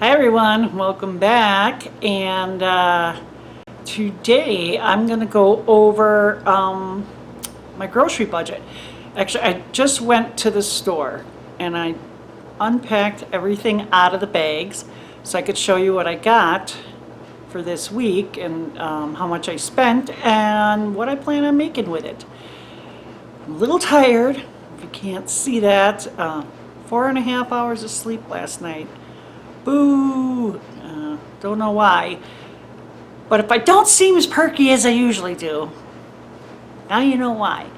Hi everyone, welcome back. And today I'm going to go over my grocery budget. Actually, I just went to the store and I unpacked everything out of the bags so I could show you what I got for this week and how much I spent and what I plan on making with it. I'm a little tired, if you can't see that. 4.5 hours of sleep last night. Boo! Don't know why. But if I don't seem as perky as I usually do, now you know why.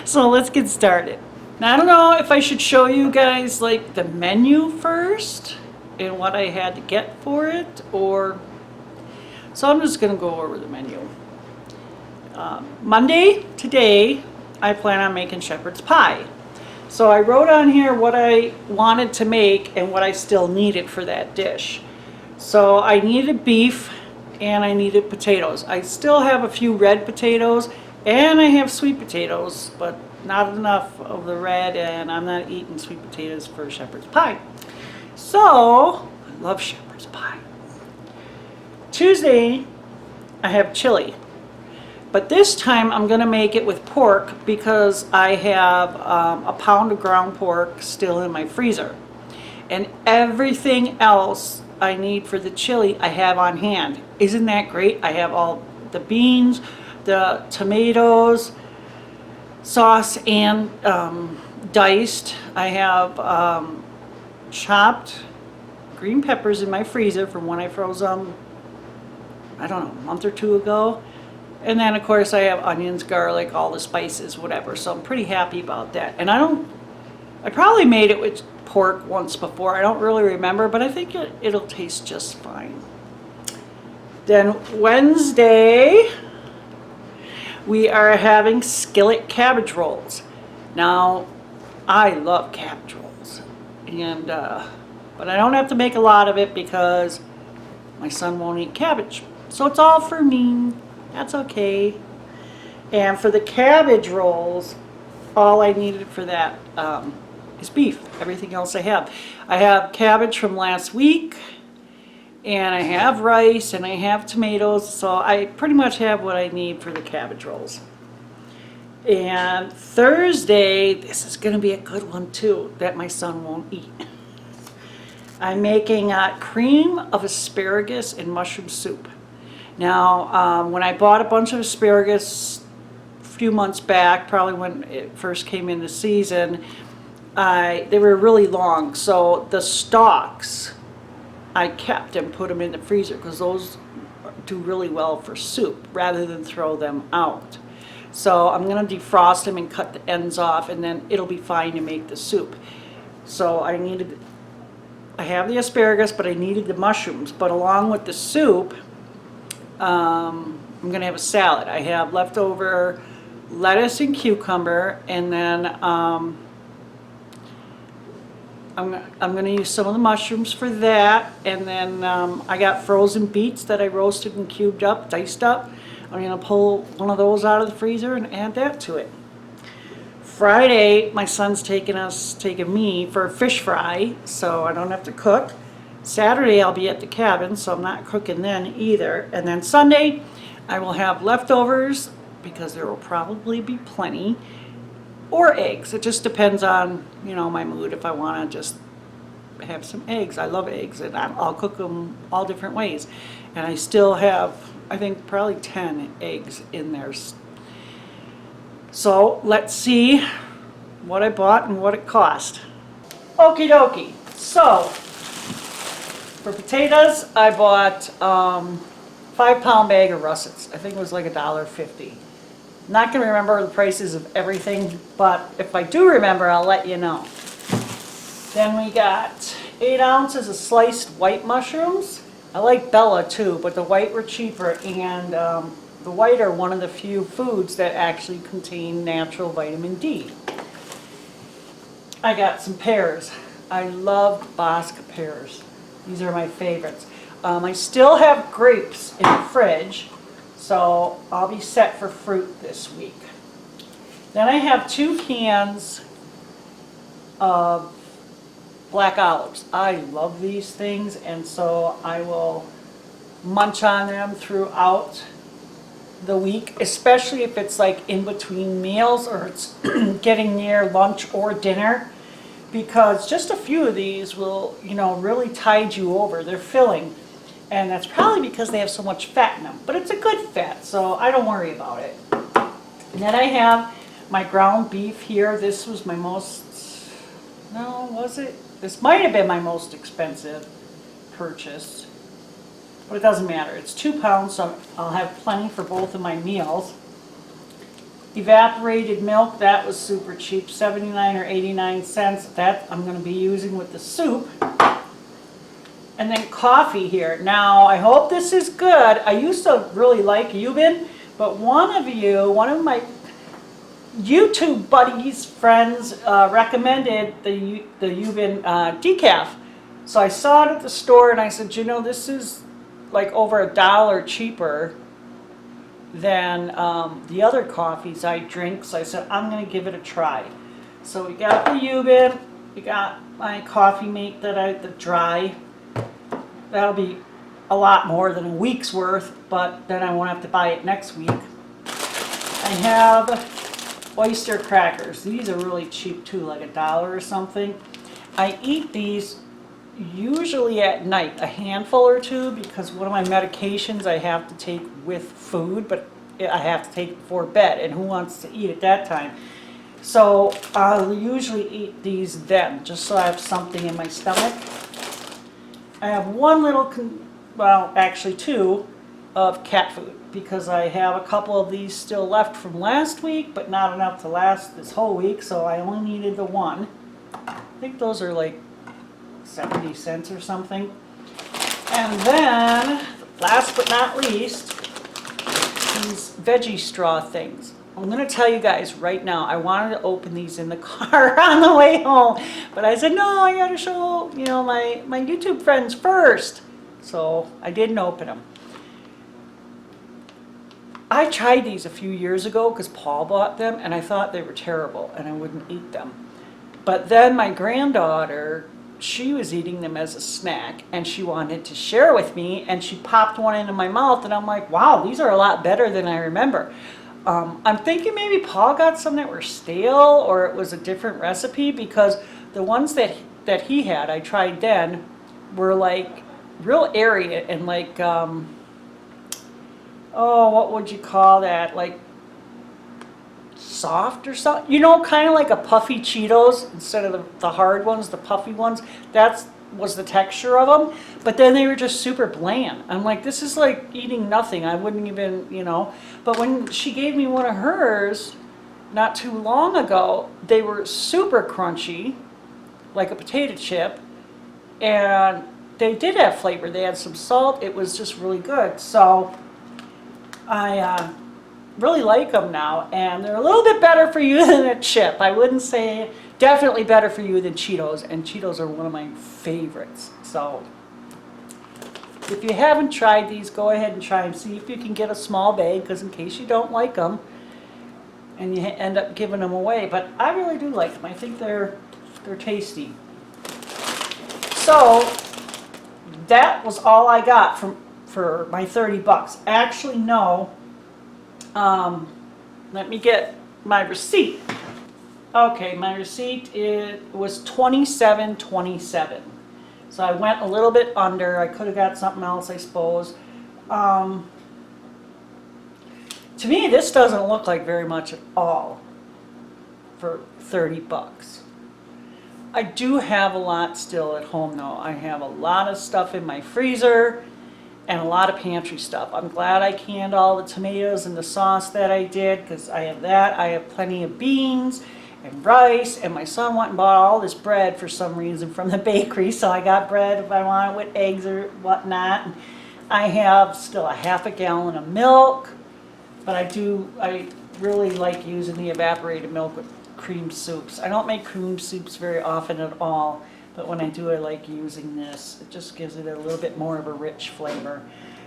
So let's get started. Now I don't know if I should show you guys like the menu first and what I had to get for it, or so I'm just gonna go over the menu. Monday, today, I plan on making shepherd's pie. So I wrote on here what I wanted to make and what I still needed for that dish. So I needed beef and I needed potatoes. I still have a few red potatoes and I have sweet potatoes, but not enough of the red, and I'm not eating sweet potatoes for shepherd's pie. So I love shepherd's pie. Tuesday, I have chili. But this time I'm going to make it with pork because I have a pound of ground pork still in my freezer. And everything else I need for the chili I have on hand. Isn't that great? I have all the beans, the tomatoes, sauce, and diced. I have chopped green peppers in my freezer from when I froze them, I don't know, a month or two ago. And then of course I have onions, garlic, all the spices, whatever. So I'm pretty happy about that. And I probably made it with pork once before. I don't really remember, but I think it'll taste just fine. Then Wednesday, we are having skillet cabbage rolls. Now, I love cabbage rolls. And, but I don't have to make a lot of it because my son won't eat cabbage. So it's all for me. That's okay. And for the cabbage rolls, all I needed for that is beef. Everything else I have. I have cabbage from last week, and I have rice, and I have tomatoes, so I pretty much have what I need for the cabbage rolls. And Thursday, this is going to be a good one too, that my son won't eat. I'm making cream of asparagus and mushroom soup. Now, when I bought a bunch of asparagus a few months back, probably when it first came into season, they were really long. So the stalks I kept and put them in the freezer because those do really well for soup rather than throw them out. So I'm going to defrost them and cut the ends off, and then it'll be fine to make the soup. So I have the asparagus, but I needed the mushrooms. But along with the soup, I'm going to have a salad. I have leftover lettuce and cucumber, and then I'm going to use some of the mushrooms for that. And then I got frozen beets that I roasted and cubed up, diced up. I'm going to pull one of those out of the freezer and add that to it. Friday, my son's taking me for a fish fry, so I don't have to cook. Saturday I'll be at the cabin, so I'm not cooking then either. And then Sunday I will have leftovers because there will probably be plenty, or eggs. It just depends on, my mood, if I want to just have some eggs. I love eggs, and I'll cook them all different ways. And I still have, I think, probably 10 eggs in there. So let's see what I bought and what it cost. Okie dokie. So for potatoes, I bought 5-pound bag of russets. I think it was like $1.50. Not going to remember the prices of everything, but if I do remember, I'll let you know. Then we got 8 ounces of sliced white mushrooms. I like Bella too, but the white were cheaper, and the white are one of the few foods that actually contain natural vitamin D. I got some pears. I love Bosca pears. These are my favorites. I still have grapes in the fridge, so I'll be set for fruit this week. Then I have 2 cans of black olives. I love these things, and so I will munch on them throughout the week, especially if it's like in between meals or it's getting near lunch or dinner, because just a few of these will, really tide you over. They're filling, and that's probably because they have so much fat in them, but it's a good fat, so I don't worry about it. And then I have my ground beef here. This was my most, no, was it? This might have been my most expensive purchase. But it doesn't matter. It's 2 pounds, so I'll have plenty for both of my meals. Evaporated milk, that was super cheap, 79 or 89 cents. That I'm going to be using with the soup. And then coffee here. Now, I hope this is good. I used to really like Yubin, but one of my YouTube buddies, friends, recommended the Yubin decaf. So I saw it at the store, and I said, this is like over $1 cheaper than the other coffees I drink. So I said, I'm going to give it a try. So we got the Yubin, we got my coffee mate the dry. That'll be a lot more than a week's worth, but then I won't have to buy it next week. I have oyster crackers. These are really cheap too, like $1 or something. I eat these usually at night, a handful or two, because one of my medications I have to take with food, but I have to take it before bed, and who wants to eat at that time? So I'll usually eat these then, just so I have something in my stomach. I have one little, well, actually two, of cat food, because I have a couple of these still left from last week, but not enough to last this whole week, so I only needed the one. I think those are like 70 cents or something. And then, last but not least, these veggie straw things. I'm going to tell you guys right now, I wanted to open these in the car on the way home, but I said, no, I got to show, my YouTube friends first. So I didn't open them. I tried these a few years ago because Paul bought them, and I thought they were terrible and I wouldn't eat them. But then my granddaughter, she was eating them as a snack, and she wanted to share with me, and she popped one into my mouth, and I'm like, wow, these are a lot better than I remember. I'm thinking maybe Paul got some that were stale, or it was a different recipe, because the ones that he had, I tried then, were like real airy and like, oh, what would you call that? Like soft or something, kind of like a puffy Cheetos instead of the hard ones, the puffy ones. That was the texture of them, but then they were just super bland. I'm like, this is like eating nothing. I wouldn't even, but when she gave me one of hers not too long ago, they were super crunchy, like a potato chip, and they did have flavor. They had some salt. It was just really good. So I really like them now, and they're a little bit better for you than a chip. I wouldn't say, definitely better for you than Cheetos, and Cheetos are one of my favorites. So if you haven't tried these, go ahead and try them. See if you can get a small bag, because in case you don't like them and you end up giving them away. But I really do like them. I think they're tasty. So that was all I got for my 30 bucks. Actually, no. Let me get my receipt. Okay, my receipt was $27.27. So I went a little bit under. I could have got something else, I suppose. To me, this doesn't look like very much at all for 30 bucks. I do have a lot still at home, though. I have a lot of stuff in my freezer and a lot of pantry stuff. I'm glad I canned all the tomatoes and the sauce that I did, because I have that. I have plenty of beans and rice, and my son went and bought all this bread for some reason from the bakery, so I got bread if I want it with eggs or whatnot. And I have still a half a gallon of milk, but I really like using the evaporated milk with cream soups. I don't make cream soups very often at all, but when I do, I like using this. It just gives it a little bit more of a rich flavor.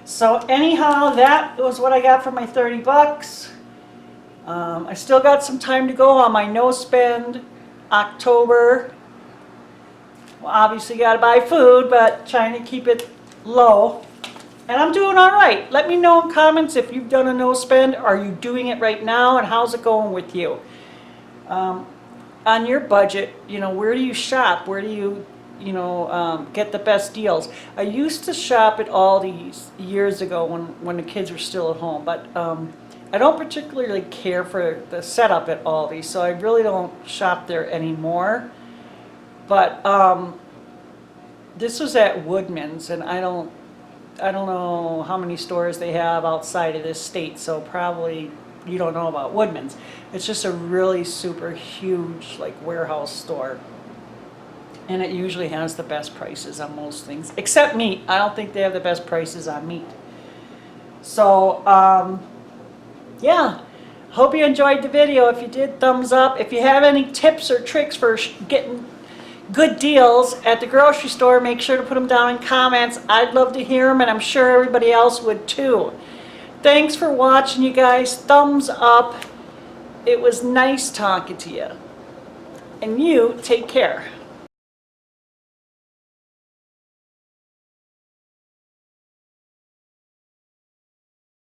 So anyhow, that was what I got for my 30 bucks. I still got some time to go on my no spend October. Well, obviously got to buy food, but trying to keep it low. And I'm doing all right. Let me know in comments if you've done a no spend. Are you doing it right now, and how's it going with you? On your budget, you know, where do you shop? Where do you, get the best deals? I used to shop at Aldi's years ago when the kids were still at home, but I don't particularly care for the setup at Aldi's, so I really don't shop there anymore. But this was at Woodman's, and I don't know how many stores they have outside of this state, so probably you don't know about Woodman's. It's just a really super huge like warehouse store. And it usually has the best prices on most things, except meat. I don't think they have the best prices on meat. So, yeah. Hope you enjoyed the video. If you did, thumbs up. If you have any tips or tricks for getting good deals at the grocery store, make sure to put them down in comments. I'd love to hear them, and I'm sure everybody else would too. Thanks for watching, you guys. Thumbs up. It was nice talking to you. And you take care.